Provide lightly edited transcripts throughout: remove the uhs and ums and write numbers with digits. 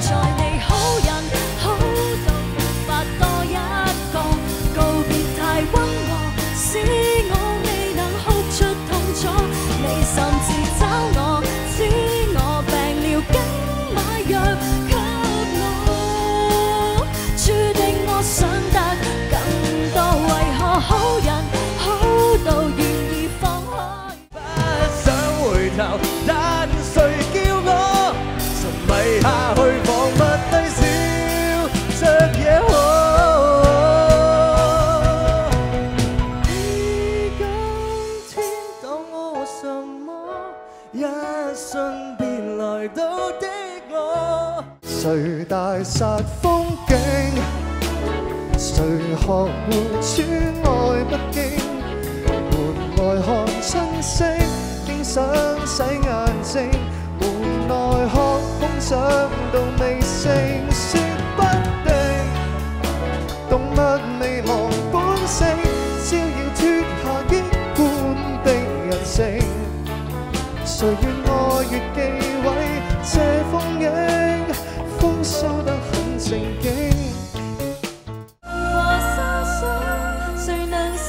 在你好人好到沒法多一個，告別太溫和，使我未能哭出痛楚。你甚至找我，知我病了，緊買藥給我，注定我想得更多。為何好人好到願意放開？不想回頭，但誰叫我沉迷下去，彷彿低笑着也好。你今天當我什麼？一瞬便來到的我，誰大煞風景？誰學會穿愛不驚？門外看親戚，經常洗眼睛。門內學碰上到未成，說不定動物未忘本性，只要脫下一貫的人性。誰願愛越忌諱這風景，風騷得很正經。和沙沙，誰能瀟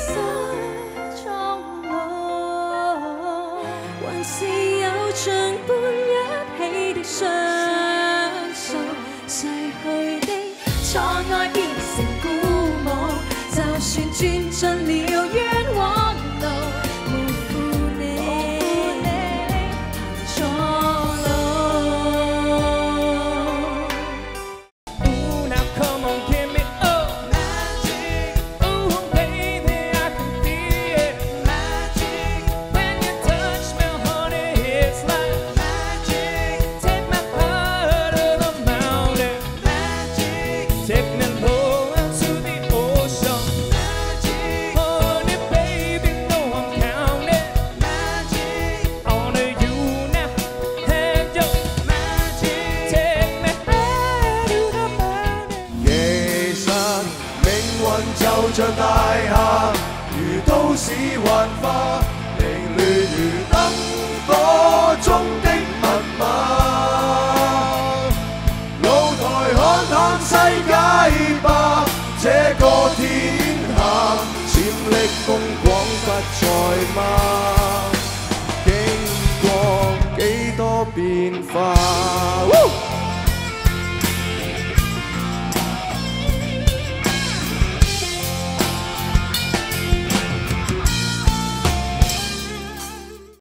灑裝我？還是有像伴一起的雙手，逝去的錯愛變成故我，就算鑽進了冤枉路，沒負你行錯路。Ooh, now come on, give me magic. Ooh, baby, I can feel it. Magic. When you touch me, honey, it's like magic. Take my heart to the mountain. Magic. Take me low into the ocean. Magic. Honey, baby, know I'm counting. Magic. On to you now. Have your magic. Take me high to the mountain. 其實命運就像大廈，如都市幻化，凌亂如燈火中的密碼。露台看看世界吧，這個天下潛力風廣不在嗎？經過幾多變化。